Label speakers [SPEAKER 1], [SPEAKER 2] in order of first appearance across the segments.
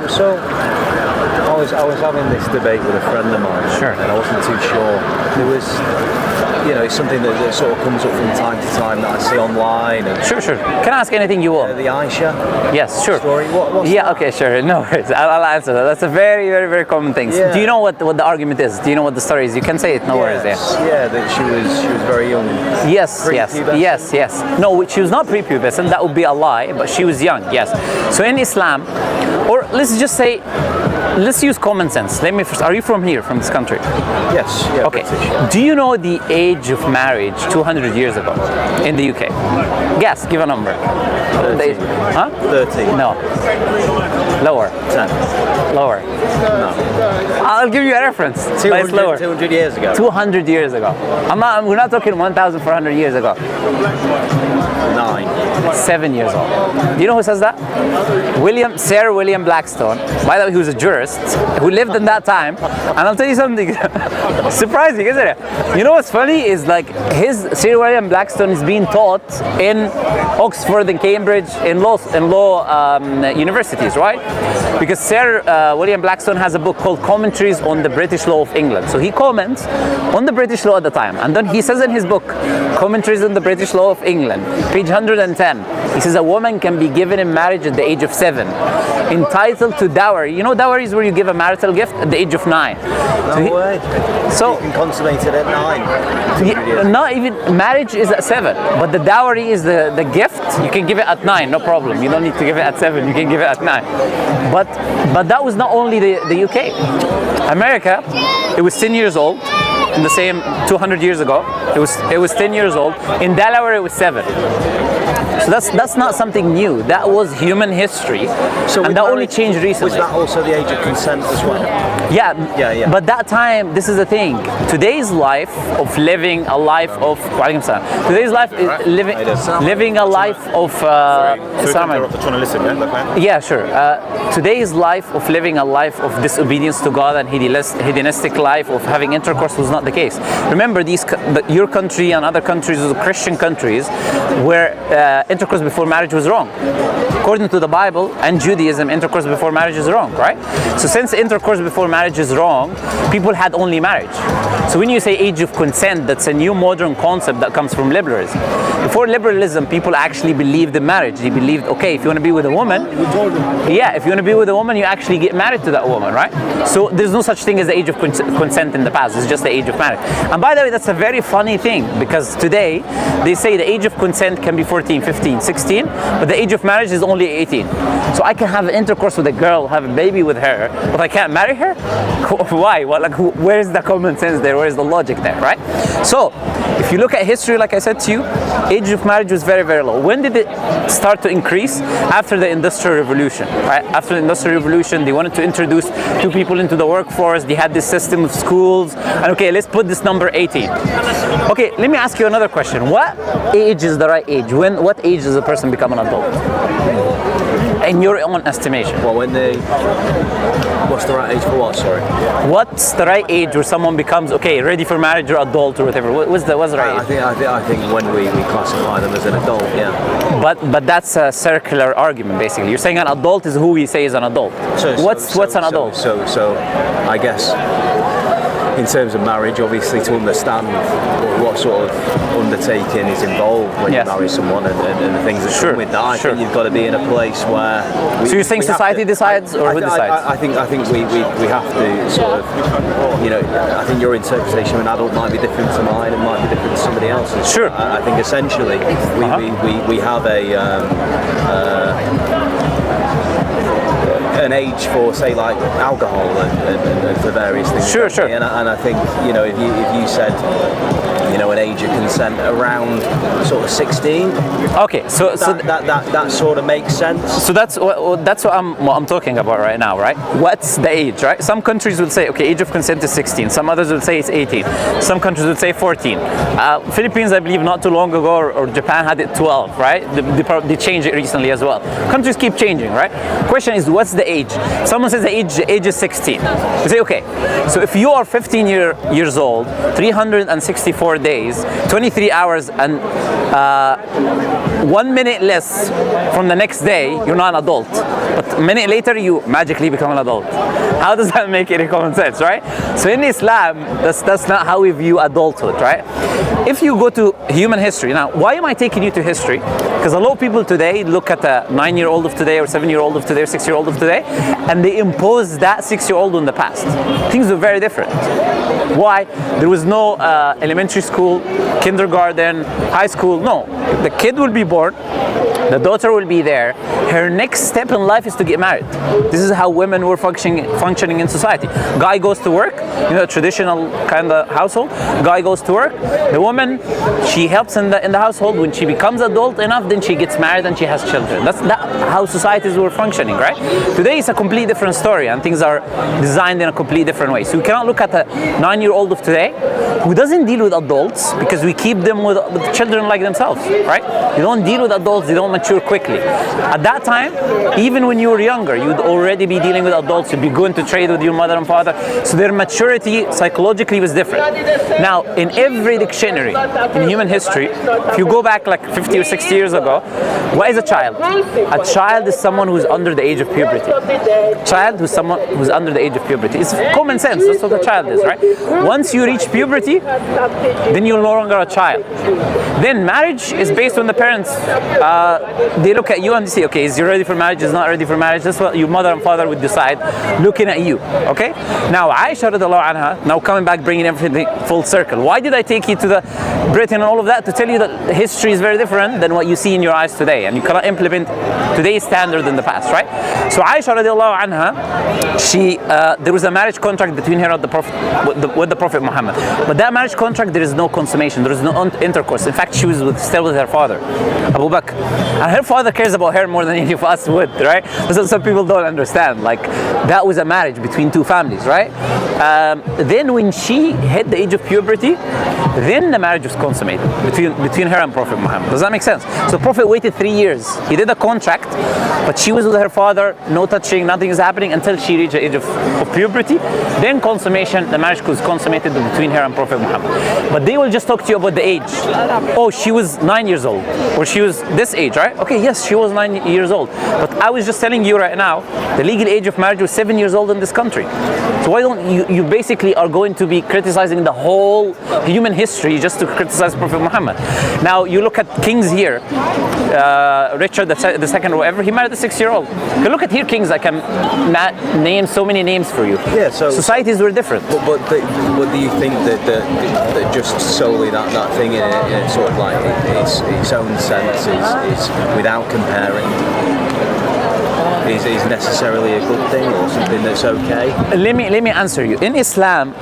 [SPEAKER 1] So, I was having this debate with a friend of mine,
[SPEAKER 2] Sure.
[SPEAKER 1] and I wasn't too sure. There was, it's something that sort of comes up from time to time that I see online. And,
[SPEAKER 2] Sure. Can I ask anything you want?
[SPEAKER 1] the Aisha
[SPEAKER 2] Yes, sure.
[SPEAKER 1] story. What's
[SPEAKER 2] Yeah,
[SPEAKER 1] that?
[SPEAKER 2] okay, sure. No worries. I'll answer that. That's a very, very, very common thing.
[SPEAKER 1] Yeah.
[SPEAKER 2] Do you know what the argument is? Do you know what the story is? You can say it. No worries.
[SPEAKER 1] Yes, yeah, that she was very young.
[SPEAKER 2] Yes. Yes. No, she was not prepubescent. That would be a lie. But she was young. Yes. So in Islam, or let's just say, let's use common sense. Let me first. Are you from here, from this country?
[SPEAKER 1] Yes. Yeah.
[SPEAKER 2] Okay.
[SPEAKER 1] British.
[SPEAKER 2] Do you know the age of marriage 200 years ago in the UK? Guess. Give a number.
[SPEAKER 1] 30.
[SPEAKER 2] Huh?
[SPEAKER 1] 30.
[SPEAKER 2] No. Lower.
[SPEAKER 1] 10.
[SPEAKER 2] Lower.
[SPEAKER 1] No.
[SPEAKER 2] I'll give you a reference. But it's
[SPEAKER 1] 200,
[SPEAKER 2] lower.
[SPEAKER 1] 200 years ago.
[SPEAKER 2] 200 years ago. We're not talking 1,400 years ago.
[SPEAKER 1] 9.
[SPEAKER 2] 7 years old. Do you know who says that? Sir William Blackstone. By the way, he was a jurist who lived in that time. And I'll tell you something surprising, isn't it? You know what's funny is Sir William Blackstone is being taught in Oxford and Cambridge in law universities, right? Because Sir William Blackstone has a book called Commentaries on the British Law of England. So he comments on the British law at the time, and then he says in his book, Commentaries on the British Law of England, page 110, he says a woman can be given in marriage at the age of 7, entitled to dowry. You know dowry is where you give a marital gift at the age of 9.
[SPEAKER 1] No way.
[SPEAKER 2] So
[SPEAKER 1] you can consummate it at 9.
[SPEAKER 2] not even marriage is at 7, but the dowry is the gift. You can give it at 9, no problem. You don't need to give it at 7. You can give it at 9. But that was not only the UK. America, it was 10 years old. In the same 200 years ago, it was 10 years old. In Delaware, it was 7. So that's not something new. That was human history, and that only changed recently.
[SPEAKER 1] Was that also the age of consent as well?
[SPEAKER 2] Yeah. But that time, this is the thing. Today's life of living a life of today's life is living a life of.
[SPEAKER 1] Trying to listen, yeah?
[SPEAKER 2] Yeah, sure. Today's life of living a life of disobedience to God and hedonistic life of having intercourse was not the case. Remember, your country and other countries, Christian countries, where intercourse before marriage was wrong. According to the Bible and Judaism, intercourse before marriage is wrong, right? So since intercourse before marriage is wrong, people had only marriage. So when you say age of consent, that's a new modern concept that comes from liberalism. Before liberalism, people actually believed in marriage. They believed, okay, if you want to be with a woman, if you want to be with a woman, you actually get married to that woman, right? So there's no such thing as the age of consent in the past. It's just the age of marriage. And by the way, that's a very funny thing, because today they say the age of consent can be 14, 15, 16, but the age of marriage is only 18. So I can have intercourse with a girl, have a baby with her, but I can't marry her? Why? Where's the common sense there? Where's the logic there, right? So if you look at history, like I said to you, age of marriage was very, very low. When did it start to increase? After the Industrial Revolution, right? After the Industrial Revolution, they wanted to introduce 2 people into the workforce. They had this system of schools, and okay, let's put this number 18. Okay, let me ask you another question. What age is the right age? What age does a person become an adult? In your own estimation.
[SPEAKER 1] Well, what's the right age for what? Sorry.
[SPEAKER 2] What's the right age where someone becomes ready for marriage or adult or whatever? What's the right age?
[SPEAKER 1] I think when we classify them as an adult, yeah.
[SPEAKER 2] But that's a circular argument, basically. You're saying an adult is who we say is an adult. What's an adult?
[SPEAKER 1] So I guess in terms of marriage, obviously, to understand what sort of undertaking is involved when you marry someone and the things that come with that, I think you've got to be in a place where.
[SPEAKER 2] So you're saying society decides, or who decides?
[SPEAKER 1] I think we have to sort of, I think your interpretation of an adult might be different to mine, and might be different to somebody else's.
[SPEAKER 2] Sure.
[SPEAKER 1] I think essentially we have an age for, say, like alcohol and for various things.
[SPEAKER 2] Sure.
[SPEAKER 1] And I think if you said an age of consent around sort of 16.
[SPEAKER 2] Okay, so
[SPEAKER 1] that sort of makes sense.
[SPEAKER 2] So that's what I'm talking about right now, right? What's the age, right? Some countries will say, okay, age of consent is 16. Some others will say it's 18. Some countries will say 14. Philippines, I believe, not too long ago, or Japan had it 12, right? They changed it recently as well. Countries keep changing, right? Question is, what's the age. Someone says the age is 16. You say, okay, so if you are 15 years old, 364 days, 23 hours, and 1 minute less from the next day, you're not an adult. But a minute later, you magically become an adult. How does that make any common sense, right? So in Islam, that's not how we view adulthood, right? If you go to human history, now, why am I taking you to history? Because a lot of people today look at a 9-year-old of today, or 7-year-old of today, or 6-year-old of today, and they impose that 6-year-old on the past. Things were very different. Why? There was no elementary school, kindergarten, high school. No, the kid will be born, the daughter will be there. Her next step in life is to get married. This is how women were functioning in society. Guy goes to work, a traditional kind of household. Guy goes to work. The woman, she helps in the household. When she becomes adult enough, then she gets married and she has children. That's how societies were functioning, right? Today it's a completely different story, and things are designed in a completely different way. So we cannot look at a 9-year-old of today who doesn't deal with adults, because we keep them with children like themselves, right? You don't deal with adults, they don't mature quickly. At that time, even when you were younger, you'd already be dealing with adults, you'd be going to trade with your mother and father, so their maturity psychologically was different. Now, in every dictionary in human history, if you go back like 50 or 60 years ago, what is a child? A child is someone who's under the age of puberty. A child who's someone who's under the age of puberty. It's common sense, that's what a child is, right? Once you reach puberty, then you're no longer a child. Then marriage is based on the parents. They look at you and they say, okay, is he ready for marriage? Is not ready for marriage? That's what your mother and father would decide, looking at you. Okay. Now, Aisha radiallahu anha, now coming back, bringing everything full circle. Why did I take you to the Britain and all of that? To tell you that history is very different than what you see in your eyes today, and you cannot implement today's standard in the past, right? So Aisha radiallahu anha, she there was a marriage contract between her and the Prophet, with the Prophet Muhammad. But that marriage contract, there is no consummation, there is no intercourse. In fact, she was still with her father, Abu Bakr. And her father cares about her more than any of us would, right? So some people don't understand. Like, that was a marriage between two families, right? Then when she hit the age of puberty, then the marriage was consummated between her and Prophet Muhammad. Does that make sense? So the Prophet waited 3 years. He did a contract, but she was with her father, no touching, nothing is happening until she reached the age of puberty. Then consummation, the marriage was consummated between her and Prophet Muhammad. But they will just talk to you about the age. Oh, she was 9 years old, or she was this age, right? Okay, yes, she was 9 years old. But I was just telling you right now, the legal age of marriage was 7 years old in this country. So why don't you basically are going to be criticizing the whole human history just to criticize Prophet Muhammad. Now you look at kings here, Richard II or whatever, he married a 6-year-old. You look at here kings, I can name so many names for you. Yeah, so societies were different.
[SPEAKER 1] But do you think that just solely that thing in it, sort of like its own sense is without comparing, is necessarily a good thing or something that's okay?
[SPEAKER 2] Let me answer you. In Islam,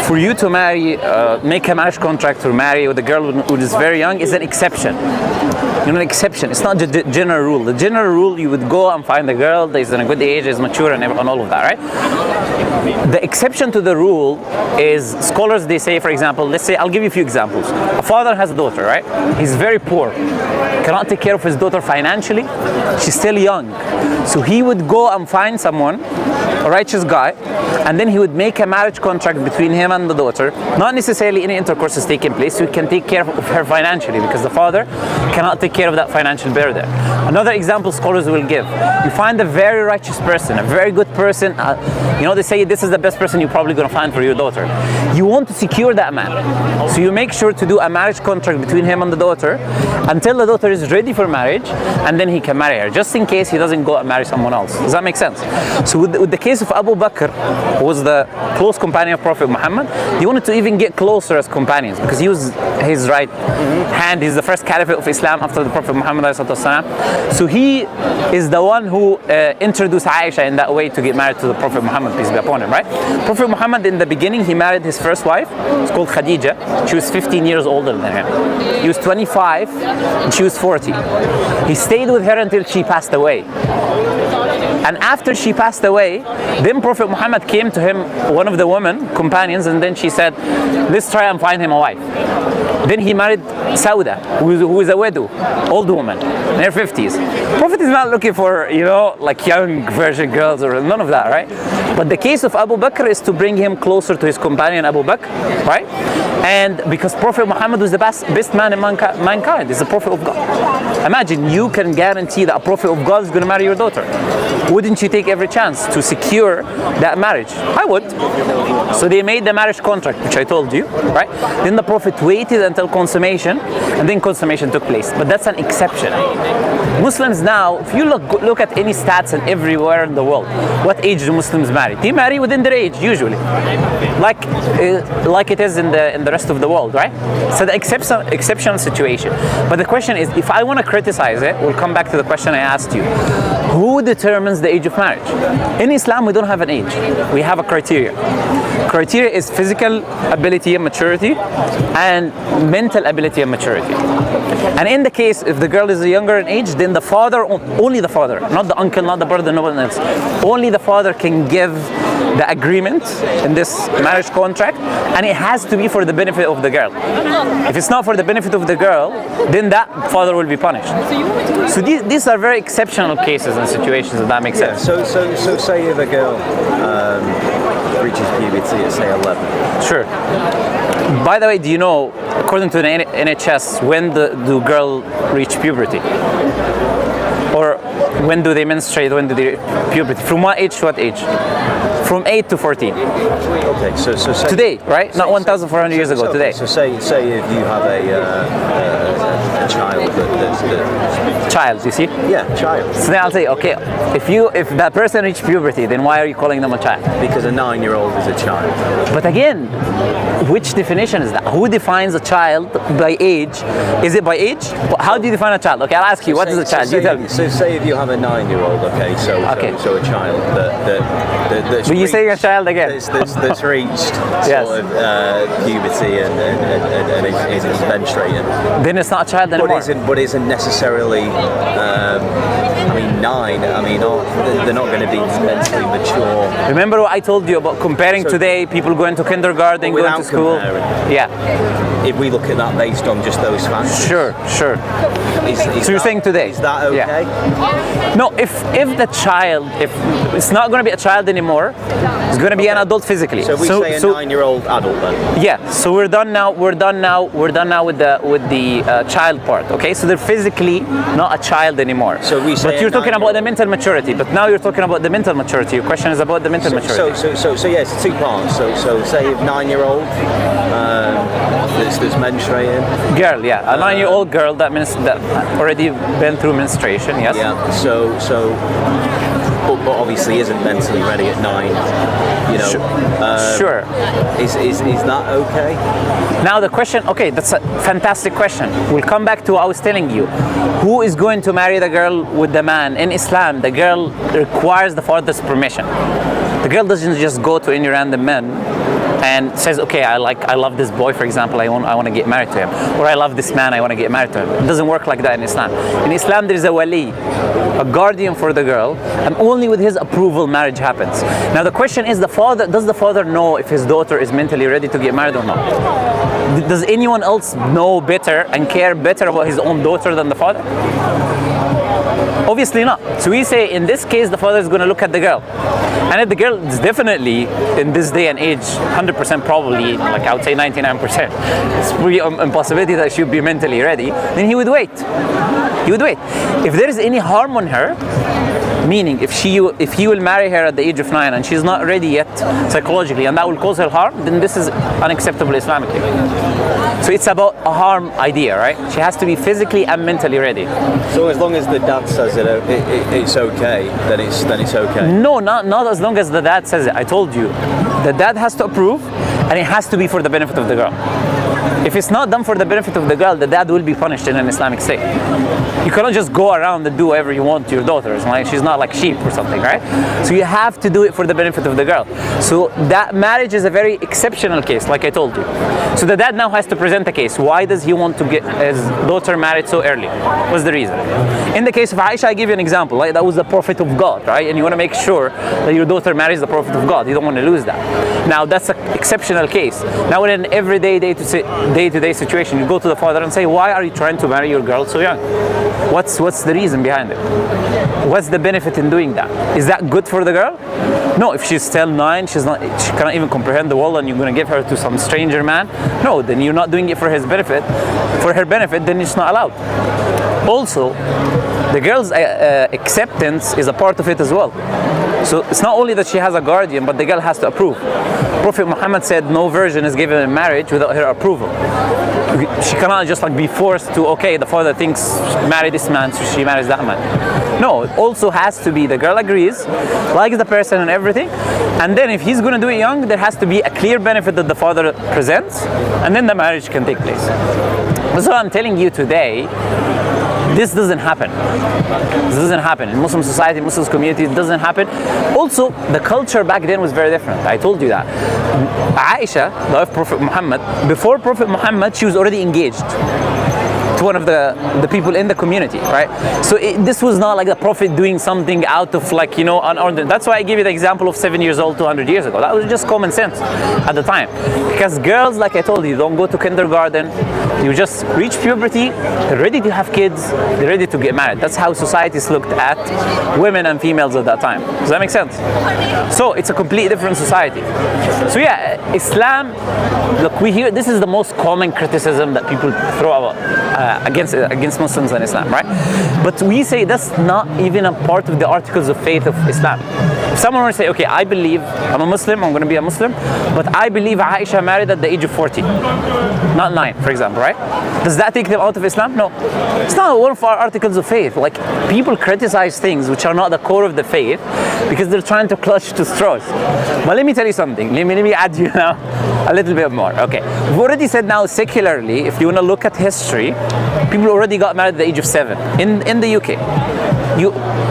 [SPEAKER 2] for you to marry, make a marriage contract or marry with a girl who is very young is an exception. An exception. It's not the general rule. The general rule, you would go and find a girl that is in a good age, is mature, and all of that, right? The exception to the rule is, scholars, they say, for example, let's say, I'll give you a few examples. A father has a daughter, right? He's very poor, cannot take care of his daughter financially. She's still young. So he would go and find someone, a righteous guy, and then he would make a marriage contract between him and the daughter. Not necessarily any intercourse is taking place, so he can take care of her financially, because the father cannot take care of that financial burden. Another example scholars will give, you find a very righteous person, a very good person, they say this is the best person you're probably going to find for your daughter. You want to secure that man, so you make sure to do a marriage contract between him and the daughter until the daughter is ready for marriage, and then he can marry her, just in case he doesn't go and marry someone else. Does that make sense? So with the case of Abu Bakr, who was the close companion of Prophet Muhammad, he wanted to even get closer as companions, because he was his right hand. He's the first caliphate of Islam after the Prophet Muhammad. So he is the one who introduced Aisha in that way to get married to the Prophet Muhammad, peace be upon him, right? Prophet Muhammad, in the beginning, he married his first wife. It's called Khadija. She was 15 years older than him. He was 25 and she was 40. He stayed with her until she passed away. And after she passed away, then Prophet Muhammad came to him, one of the women, companions, and then she said, let's try and find him a wife. Then he married Sauda, who is a widow, old woman, in her 50s. Prophet is not looking for, like young virgin girls or none of that, right? But the case of Abu Bakr is to bring him closer to his companion Abu Bakr, right? And because Prophet Muhammad was the best man in mankind, he's the Prophet of God. Imagine you can guarantee that a Prophet of God is going to marry your daughter. Wouldn't you take every chance to secure that marriage? I would. So they made the marriage contract, which I told you, right? Then the Prophet waited until consummation, and then consummation took place. But that's an exception. Muslims now, if you look at any stats and everywhere in the world, what age do Muslims marry? They marry within their age, usually, like it is in the rest of the world, right? So the exceptional situation. But the question is, if I want to criticize it, we'll come back to the question I asked you. Who determines the age of marriage? In Islam, we don't have an age. We have a criteria. Criteria is physical ability and maturity, and mental ability and maturity. And in the case, if the girl is younger in age, then the father, only the father, not the uncle, not the brother, no one else, only the father can give the agreement in this marriage contract, and it has to be for the benefit of the girl. If it's not for the benefit of the girl, then that father will be punished. So these are very exceptional cases and situations, if that makes sense.
[SPEAKER 1] So say if a girl reaches puberty at say 11.
[SPEAKER 2] Sure. By the way, do you know, according to the NHS, when do girls reach puberty? Or when do they menstruate? When do they puberty? From what age to what age? From 8 to 14.
[SPEAKER 1] Okay, so say,
[SPEAKER 2] today, right? Not 1,400 years ago. Today.
[SPEAKER 1] So say if you have a child that
[SPEAKER 2] child, you see?
[SPEAKER 1] Yeah, child.
[SPEAKER 2] So then I'll say, okay, if that person reached puberty, then why are you calling them a child?
[SPEAKER 1] Because a 9-year-old is a child.
[SPEAKER 2] But again, which definition is that? Who defines a child by age? Is it by age? How do you define a child? Okay, I'll ask you, what is a child? You tell me.
[SPEAKER 1] So say if you have a 9-year-old, okay, so a child that's
[SPEAKER 2] But you're saying a child again.
[SPEAKER 1] That's reached
[SPEAKER 2] yes.
[SPEAKER 1] sort of puberty and is menstruating.
[SPEAKER 2] Then it's not a child anymore.
[SPEAKER 1] But isn't necessarily. I mean, 9. I mean, they're not going to be mentally mature.
[SPEAKER 2] Remember what I told you about comparing today? People going to kindergarten, going to school.
[SPEAKER 1] Comparing.
[SPEAKER 2] Yeah.
[SPEAKER 1] If we look at that based on just those facts.
[SPEAKER 2] Sure. So you're saying today?
[SPEAKER 1] Is that okay?
[SPEAKER 2] Yeah. No, if the child, if it's not going to be a child anymore, it's going to be an adult physically.
[SPEAKER 1] So we say a 9-year-old adult then.
[SPEAKER 2] Yeah. So we're done now. We're done now with the child part. Okay. So they're physically not a child anymore.
[SPEAKER 1] So we say.
[SPEAKER 2] But you're talking about the mental maturity. But now you're talking about the mental maturity. Your question is about the mental maturity.
[SPEAKER 1] So yes, 2 parts. So say if 9-year-old that's menstruating.
[SPEAKER 2] Girl, yeah, a 9-year-old girl that already been through menstruation. Yes.
[SPEAKER 1] Yeah. So. But obviously isn't mentally ready at 9, you know.
[SPEAKER 2] Sure.
[SPEAKER 1] Is that okay?
[SPEAKER 2] Now the question, okay, that's a fantastic question. We'll come back to what I was telling you. Who is going to marry the girl with the man? In Islam, the girl requires the father's permission. The girl doesn't just go to any random man and says, okay, I love this boy, for example, I want to get married to him, or I love this man, I want to get married to him. It doesn't work like that in Islam. In Islam, there is a wali, a guardian for the girl, and only with his approval marriage happens. Now the question is, does the father know if his daughter is mentally ready to get married or not? Does anyone else know better and care better about his own daughter than the father? Obviously not. So we say in this case the father is going to look at the girl, and if the girl is definitely in this day and age 100% probably, like I would say 99%, it's really impossibility that she would be mentally ready, then he would wait. He would wait. If there is any harm on her, meaning if he will marry her at the age of 9 and she's not ready yet psychologically, and that will cause her harm, then this is unacceptable Islamically. So it's about a harm idea, right? She has to be physically and mentally ready.
[SPEAKER 1] So as long as the dad says it's okay, then it's okay.
[SPEAKER 2] No, not as long as the dad says it. I told you, the dad has to approve, and it has to be for the benefit of the girl. If it's not done for the benefit of the girl, the dad will be punished in an Islamic state. You cannot just go around and do whatever you want to your daughter. It's like she's not like sheep or something, right? So you have to do it for the benefit of the girl. So that marriage is a very exceptional case, like I told you. So the dad now has to present a case. Why does he want to get his daughter married so early? What's the reason? In the case of Aisha, I give you an example. Like that was the Prophet of God, right? And you want to make sure that your daughter marries the Prophet of God. You don't want to lose that. Now that's an exceptional case. Now in an everyday day-to-day day-to-day situation. You go to the father and say, why are you trying to marry your girl so young? What's the reason behind it? What's the benefit in doing that? Is that good for the girl? No, if she's still 9, she cannot even comprehend the world, and you're going to give her to some stranger man. No, then you're not doing it for his benefit. For her benefit, then it's not allowed. Also, the girl's acceptance is a part of it as well. So it's not only that she has a guardian, but the girl has to approve. Prophet Muhammad said no virgin is given in marriage without her approval. She cannot just like be forced to, okay, the father thinks marry this man, so she marries that man. No, it also has to be the girl agrees, likes the person and everything, and then if he's going to do it young, there has to be a clear benefit that the father presents, and then the marriage can take place. That's what I'm telling you today. This doesn't happen. This doesn't happen. In Muslim society, Muslim community, it doesn't happen. Also, the culture back then was very different. I told you that. Aisha, the wife of Prophet Muhammad, before Prophet Muhammad, she was already engaged to one of the people in the community, right? So this was not like the Prophet doing something out of like, you know, unordinary. That's why I give you the example of 7 years old 200 years ago. That was just common sense at the time. Because girls, like I told you, don't go to kindergarten. You just reach puberty, they're ready to have kids, they're ready to get married. That's how societies looked at women and females at that time. Does that make sense? So it's a completely different society. So yeah, Islam, look, we hear, this is the most common criticism that people throw out against Muslims and Islam, right? But we say that's not even a part of the articles of faith of Islam. If someone were to say, okay, I believe, I'm a Muslim, I'm going to be a Muslim, but I believe Aisha married at the age of 40, not 9, for example, right? Does that take them out of Islam? No. It's not one of our articles of faith. Like, people criticize things which are not the core of the faith because they're trying to clutch to straws. But let me tell you something. Let me add you now a little bit more. Okay. We've already said now secularly, if you want to look at history, people already got married at the age of 7 in the UK.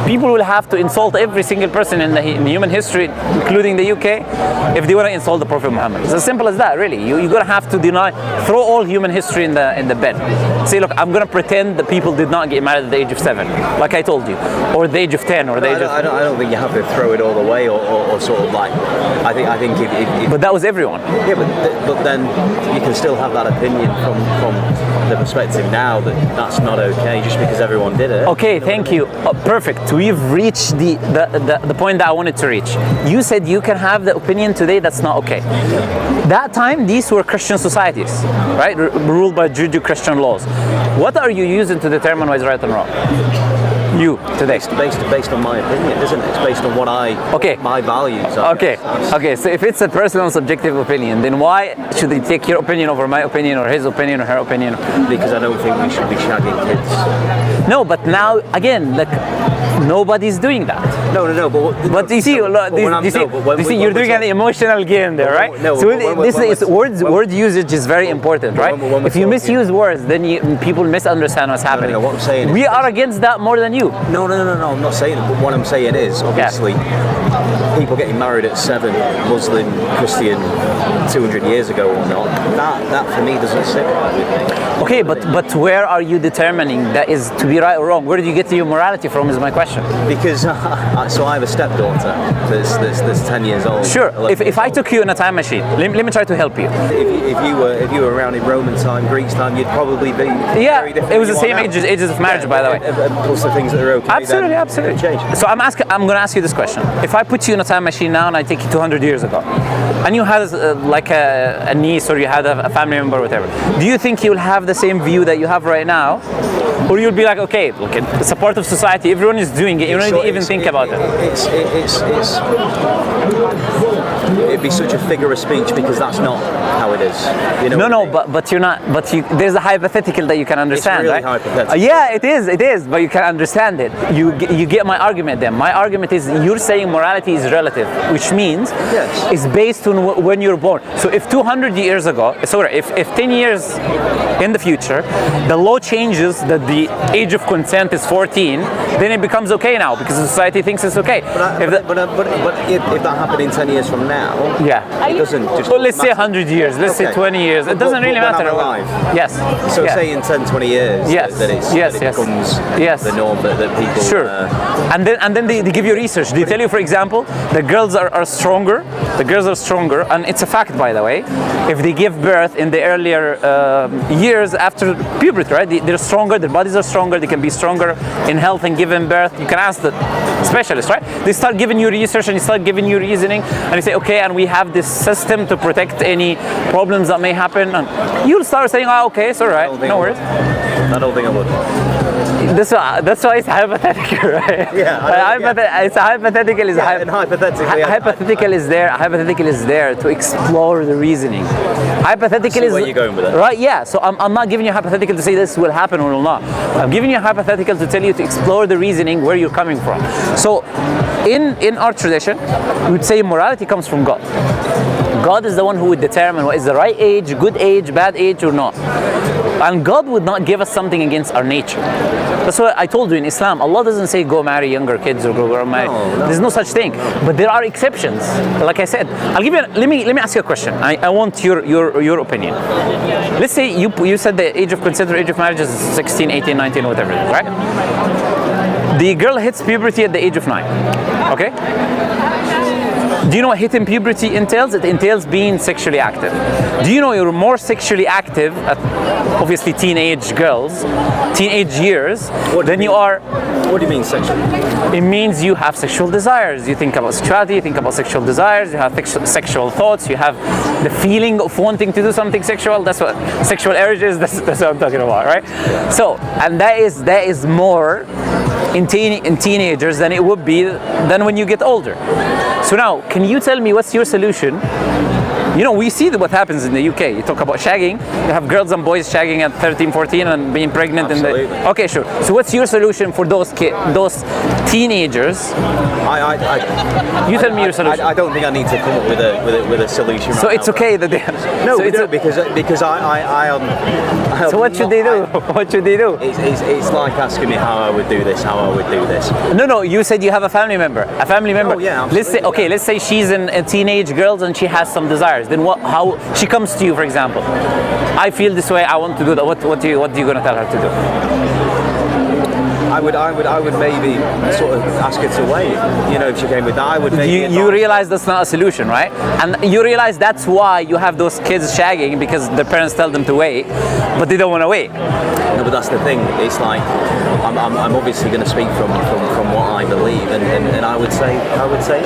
[SPEAKER 2] People will have to insult every single person in human history, including the UK, if they want to insult the Prophet Muhammad. It's as simple as that, really. You're going to have to throw all human history in the bed. Say, look, I'm going to pretend that people did not get married at the age of 7, like I told you, or the age of 10, or the age of...
[SPEAKER 1] I don't think you have to throw it all away, or sort of like... I think if
[SPEAKER 2] But that was everyone.
[SPEAKER 1] Yeah, but then you can still have that opinion from the perspective now that that's not okay, just because everyone did it.
[SPEAKER 2] Okay, thank you. Perfect. We've reached the point that I wanted to reach. You said you can have the opinion today that's not okay. That time, these were Christian societies, right? Ruled by Judeo-Christian laws. What are you using to determine what is right and wrong? You today.
[SPEAKER 1] Based on my opinion, isn't it? It's based on what my values are.
[SPEAKER 2] Okay, so if it's a personal subjective opinion, then why should they take your opinion over my opinion, or his opinion, or her opinion?
[SPEAKER 1] Because I don't think we should be shagging kids.
[SPEAKER 2] No, but now, again, like, nobody's doing that.
[SPEAKER 1] No,
[SPEAKER 2] but you see, you're doing an emotional game there, right? Word usage is very important, right? If you misuse words, then people misunderstand what's happening.
[SPEAKER 1] No, what I'm saying
[SPEAKER 2] we are against that more than you.
[SPEAKER 1] No, I'm not saying it, but what I'm saying is, obviously, people getting married at 7, Muslim, Christian, 200 years ago or not, that for me doesn't sit right with me.
[SPEAKER 2] Okay, but where are you determining that is to be right or wrong? Where did you get to your morality from is my question.
[SPEAKER 1] Because, so I have a stepdaughter that's 10 years old.
[SPEAKER 2] Sure, if I took you in a time machine, let me try to help you.
[SPEAKER 1] If you were around in Roman time, Greek time, you'd probably be very different.
[SPEAKER 2] It was the same ages of marriage, by the way.
[SPEAKER 1] Plus the things that are okay.
[SPEAKER 2] Absolutely. So I'm going to ask you this question. If I put you in a time machine now and I take you 200 years ago, and you had like a niece, or you had a family member or whatever, do you think you'll have the same view that you have right now? Or you'll be like, okay, look, it's a part of society, everyone is doing it, you don't even think about it.
[SPEAKER 1] It'd be such a figure of speech because that's not how it is. You know
[SPEAKER 2] but you're not. But there's a hypothetical that you can understand,
[SPEAKER 1] it's really
[SPEAKER 2] right?
[SPEAKER 1] Hypothetical.
[SPEAKER 2] Yeah, it is. But you can understand it. You get my argument then. My argument is you're saying morality is relative, which means it's based on when you're born. So if 200 years ago, if 10 years in the future, the law changes that the age of consent is 14, then it becomes okay now because society thinks it's okay.
[SPEAKER 1] But if that happened in 10 years from now, it doesn't just...
[SPEAKER 2] Well, let's say 100 years, let's say 20 years, it doesn't really matter.
[SPEAKER 1] I'm alive.
[SPEAKER 2] Yes.
[SPEAKER 1] So say in 10, 20 years that it becomes the norm that people...
[SPEAKER 2] Sure. And then they give you research. They tell you, for example, that girls are stronger The girls are stronger, and it's a fact, by the way. If they give birth in the earlier years after puberty, right? They're stronger, their bodies are stronger, they can be stronger in health and giving birth. You can ask the specialists, right? They start giving you research and they start giving you reasoning, and they say, okay, and we have this system to protect any problems that may happen. And you'll start saying, oh, okay, it's all right, no worries.
[SPEAKER 1] I don't think I would.
[SPEAKER 2] That's why it's hypothetical, right?
[SPEAKER 1] Yeah.
[SPEAKER 2] It's hypothetical.
[SPEAKER 1] And hypothetically,
[SPEAKER 2] hypothetical is there. Hypothetical is there to explore the reasoning. Hypothetical is
[SPEAKER 1] where you're going with it,
[SPEAKER 2] right? Yeah. So I'm not giving you a hypothetical to say this will happen or will not. I'm giving you a hypothetical to tell you to explore the reasoning where you're coming from. So, in our tradition, we would say morality comes from God. God is the one who would determine what is the right age, good age, bad age, or not. And God would not give us something against our nature. That's what I told you in Islam. Allah doesn't say go marry younger kids or go marry. No. There's no such thing. But there are exceptions. Like I said, I'll give you. Let me ask you a question. I want your opinion. Let's say you said the age of consent or age of marriage is 16, 18, 19, whatever it is, right? The girl hits puberty at the age of 9. Okay. Do you know what hitting puberty entails? It entails being sexually active. Do you know you're more sexually active at obviously teenage girls, teenage years, than you are?
[SPEAKER 1] What do you mean sexually?
[SPEAKER 2] It means you have sexual desires. You think about sexuality, you think about sexual desires, you have sexual thoughts, you have the feeling of wanting to do something sexual. That's what sexual urge is. That's what I'm talking about, right? So, and that is more in teenagers than it would be than when you get older. So now, can you tell me what's your solution? You know, we see what happens in the UK. You talk about shagging. You have girls and boys shagging at 13, 14 and being pregnant.
[SPEAKER 1] Absolutely.
[SPEAKER 2] Okay, sure. So what's your solution for those teenagers? You tell me your solution.
[SPEAKER 1] I don't think I need to come up with a solution.
[SPEAKER 2] So
[SPEAKER 1] right
[SPEAKER 2] it's
[SPEAKER 1] now,
[SPEAKER 2] okay that they...
[SPEAKER 1] No,
[SPEAKER 2] so
[SPEAKER 1] no, because I
[SPEAKER 2] so what should they do? What should they do?
[SPEAKER 1] It's like asking me how I would do this, how I would do this.
[SPEAKER 2] No, you said you have a family member. A family member.
[SPEAKER 1] Oh, yeah, absolutely.
[SPEAKER 2] Let's say she's a teenage girl and she has some desires. Then how she comes to you, for example. I feel this way, I want to do that. What are you going to tell her to do?
[SPEAKER 1] I would maybe sort of ask her to wait. You know, if she came with that, I would maybe...
[SPEAKER 2] You realize that's not a solution, right? And you realize that's why you have those kids shagging, because their parents tell them to wait, but they don't want to wait.
[SPEAKER 1] No, but that's the thing. It's like I'm obviously going to speak from what I believe, and I would say I would say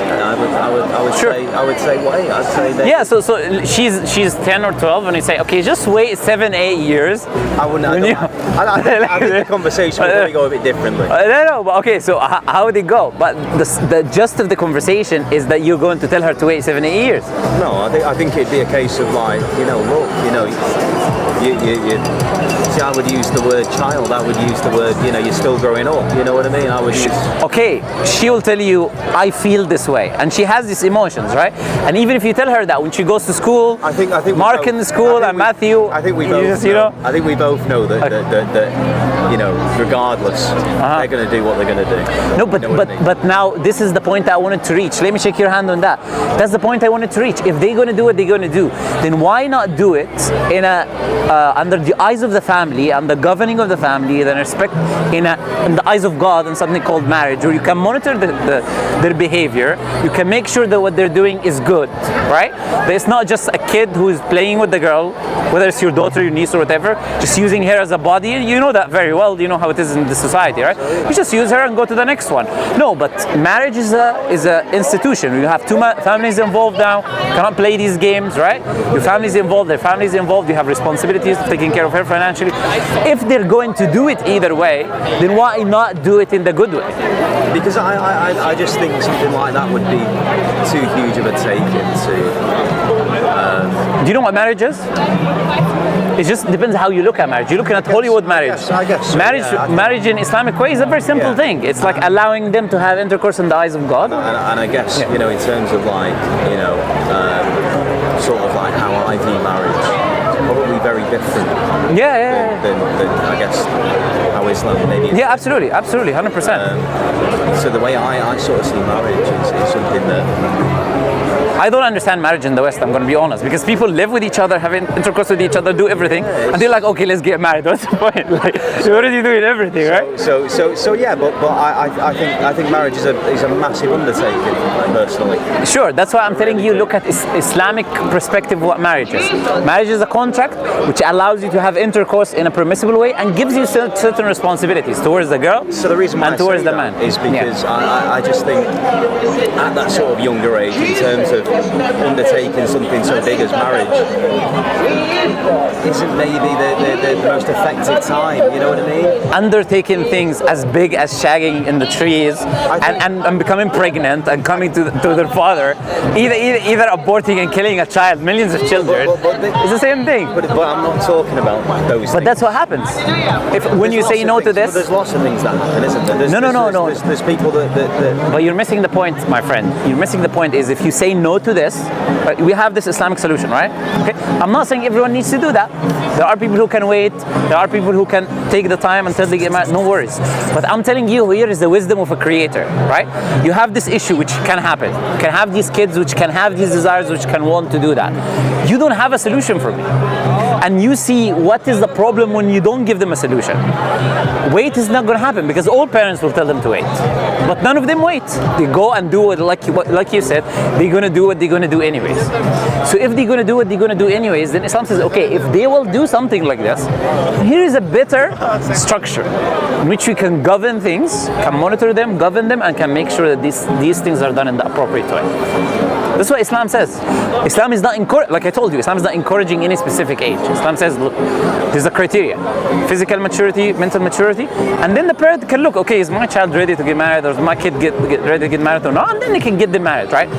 [SPEAKER 1] wait. I'd say that.
[SPEAKER 2] Yeah. So she's 10 or 12, and you say, okay, just wait 7-8 years.
[SPEAKER 1] I wouldn't. I think the conversation would probably go a bit differently.
[SPEAKER 2] No, but okay. So how would it go? But the gist of the conversation is that you're going to tell her to wait 7-8 years.
[SPEAKER 1] No, I think it'd be a case of like, look, you see, I would use the word child. I would use the word, you're still growing up. You know what I mean? I would use...
[SPEAKER 2] Okay, she will tell you, I feel this way, and she has these emotions, right? And even if you tell her that when she goes to school,
[SPEAKER 1] I think
[SPEAKER 2] Mark in the school and Matthew,
[SPEAKER 1] I think we both know. I think we both know that regardless, they're going to do what they're going to do.
[SPEAKER 2] No, but now this is the point I wanted to reach. Let me shake your hand on that. That's the point I wanted to reach. If they're going to do what they're going to do, then why not do it in under the eyes of the family and the governing of the family, then respect in the eyes of God, and something called marriage, where you can monitor their behavior, you can make sure that what they're doing is good, right? That it's not just a kid who is playing with the girl, whether it's your daughter, your niece, or whatever, just using her as a body. You know that very well. You know how it is in the society, right? You just use her and go to the next one. No, but marriage is a institution. You have two families involved now. You cannot play these games, right? Your family's involved, their family's involved. You have responsibilities of taking care of her financially. If they're going to do it either way, then why not do it in the good way?
[SPEAKER 1] Because I just think something like that would be too huge of a take into...
[SPEAKER 2] Do you know what marriage is? It just depends how you look at marriage. You're looking at Hollywood marriage.
[SPEAKER 1] I guess so,
[SPEAKER 2] marriage in Islamic way is a very simple thing. It's like allowing them to have intercourse in the eyes of God.
[SPEAKER 1] And I guess, in terms of like, sort of like how I view marriage, probably very different. Than I guess how Islam maybe.
[SPEAKER 2] Yeah, absolutely, 100%.
[SPEAKER 1] So the way I sort of see marriage is something that
[SPEAKER 2] I don't understand marriage in the West, I'm going to be honest, because people live with each other, have intercourse with each other, do everything, and they're like, okay, let's get married. What's the point? Like, you're already doing everything, right?
[SPEAKER 1] So yeah, but I think marriage is a massive undertaking, personally.
[SPEAKER 2] Sure, that's why I'm telling you, look at Islamic perspective of what marriage is. Marriage is a contract which allows you to have intercourse in a permissible way and gives you certain responsibilities towards the girl and towards the man.
[SPEAKER 1] Is because I just think at that sort of younger age, in terms of undertaking something so big as marriage, isn't maybe the most effective time, you know what I mean?
[SPEAKER 2] Undertaking things as big as shagging in the trees and becoming pregnant and coming to their father, either aborting and killing a child, millions of children, it's the same thing.
[SPEAKER 1] But I'm not talking about those things.
[SPEAKER 2] But that's what happens. When you say no to this...
[SPEAKER 1] But there's lots of things that happen, isn't there?
[SPEAKER 2] No.
[SPEAKER 1] There's people that...
[SPEAKER 2] But you're missing the point, my friend. You're missing the point is if you say no to this, we have this Islamic solution, right? Okay. I'm not saying everyone needs to do that. There are people who can wait. There are people who can take the time until they get married. No worries. But I'm telling you, here is the wisdom of a creator, right? You have this issue which can happen. You can have these kids which can have these desires which can want to do that. You don't have a solution for me. And you see what is the problem when you don't give them a solution. Wait is not going to happen because all parents will tell them to wait. But none of them wait. They go and do it like you said, they're going to do what they're going to do anyways. So if they're going to do what they're going to do anyways, then Islam says, okay, if they will do something like this, here is a better structure in which we can govern things, can monitor them, govern them, and can make sure that these things are done in the appropriate way. That's what Islam says. Islam is not like I told you, Islam is not encouraging any specific age. Islam says, look, there's a criteria: physical maturity, mental maturity, and then the parent can look, okay, is my child ready to get married, or is my kid get ready to get married or not? And then they can get them married, right?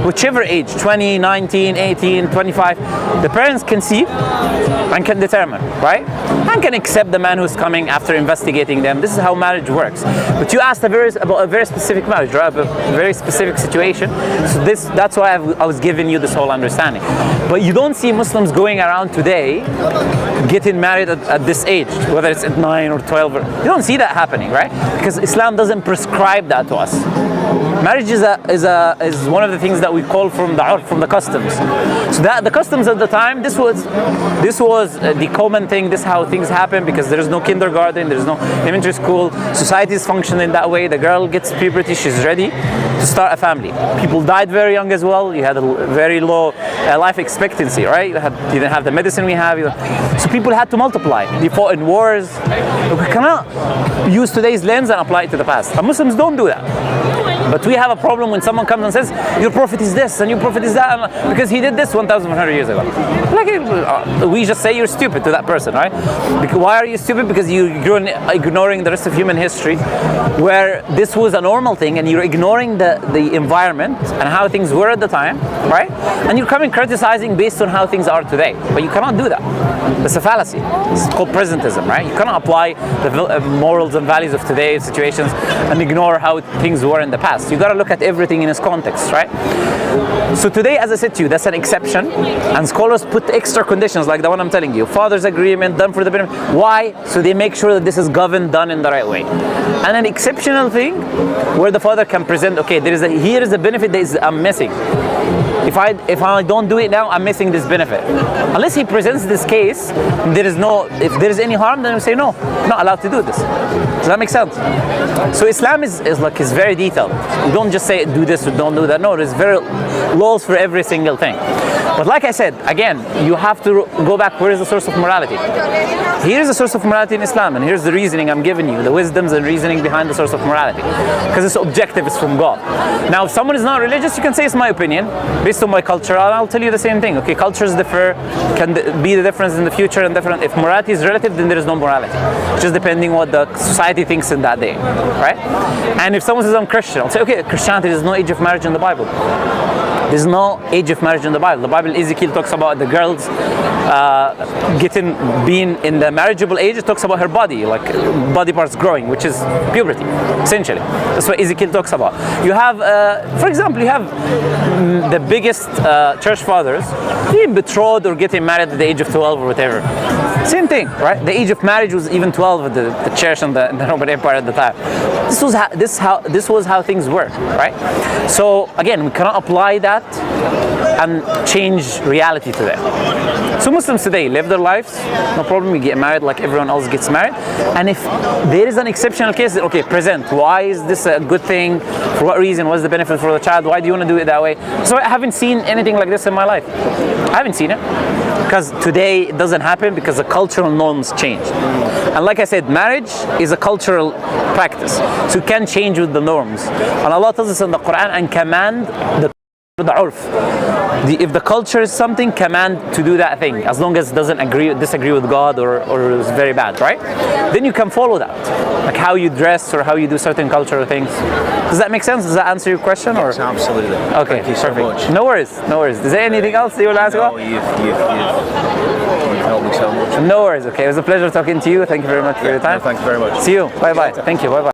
[SPEAKER 2] Whichever age, 20, 19, 18, 25, the parents can see and can determine, right? And can accept the man who's coming after investigating them. This is how marriage works. But you asked about a very specific marriage, right? A very specific situation. So that's why I was giving you this whole understanding. But you don't see Muslims going around today getting married at this age, whether it's at 9 or 12. You don't see that happening, right? Because Islam doesn't prescribe that to us. Marriage is one of the things that we call from the customs. So that the customs at the time, this was the common thing. This is how things happen because there is no kindergarten, there is no elementary school. Society is functioning that way. The girl gets puberty, she's ready to start a family. People died very young as well. You had a very low life expectancy, right? You didn't have the medicine we have. So people had to multiply. They fought in wars. We cannot use today's lens and apply it to the past. And Muslims don't do that. But we have a problem when someone comes and says, your prophet is this and your prophet is that, because he did this 1,100 years ago. Like, we just say you're stupid to that person, right? Because why are you stupid? Because you're ignoring the rest of human history, where this was a normal thing, and you're ignoring the environment and how things were at the time, right? And you're coming criticizing based on how things are today. But you cannot do that. That's a fallacy. It's called presentism, right? You cannot apply the morals and values of today's situations and ignore how things were in the past. You got to look at everything in its context, right? So today, as I said to you, that's an exception, and scholars put extra conditions like the one I'm telling you. Father's agreement, done for the benefit. Why? So they make sure that this is governed, done in the right way. And an exceptional thing where the father can present, okay, here is a benefit that I'm missing. If I don't do it now, I'm missing this benefit. Unless he presents this case, if there is any harm, then we say no, I'm not allowed to do this. Does that make sense? So Islam is very detailed. You don't just say do this or don't do that. No, there's very laws for every single thing. But like I said, again, you have to go back, where is the source of morality? Here is the source of morality in Islam, and here's the reasoning I'm giving you, the wisdoms and reasoning behind the source of morality. Because it's objective, it's from God. Now, if someone is not religious, you can say it's my opinion, based on my culture, and I'll tell you the same thing. Okay, cultures differ, can be the difference in the future and different. If morality is relative, then there is no morality. Just depending what the society thinks in that day, right? And if someone says I'm Christian, I'll say, okay, Christianity, there's no age of marriage in the Bible. There's no age of marriage in the Bible. The Bible, Ezekiel talks about the girls being in the marriageable age. It talks about her body, like body parts growing, which is puberty, essentially. That's what Ezekiel talks about. You have, for example, you have the biggest church fathers being betrothed or getting married at the age of 12 or whatever. Same thing, right? The age of marriage was even 12 with the church and the Roman Empire at the time. This was how things were, right? So again, we cannot apply that that and change reality today. So Muslims today live their lives, no problem, you get married like everyone else gets married. And if there is an exceptional case, okay, present. Why is this a good thing? For what reason? What's the benefit for the child? Why do you want to do it that way? So I haven't seen anything like this in my life. I haven't seen it. Because today it doesn't happen because the cultural norms change. And like I said, marriage is a cultural practice. So you can change with the norms. And Allah tells us in the Quran and command the urf. If the culture is something, command to do that thing, as long as it doesn't disagree with God or is very bad, right? Then you can follow that. Like how you dress or how you do certain cultural things. Does that make sense? Does that answer your question?
[SPEAKER 1] Yes,
[SPEAKER 2] or?
[SPEAKER 1] absolutely.
[SPEAKER 2] Okay,
[SPEAKER 1] Thank you so much.
[SPEAKER 2] No worries, no worries. Is there anything else you want to ask about?
[SPEAKER 1] No, you've helped me so much.
[SPEAKER 2] No worries, okay. It was a pleasure talking to you. Thank you very much for your time.
[SPEAKER 1] No, thank you very much.
[SPEAKER 2] See you. Bye-bye. Thank you. Bye-bye.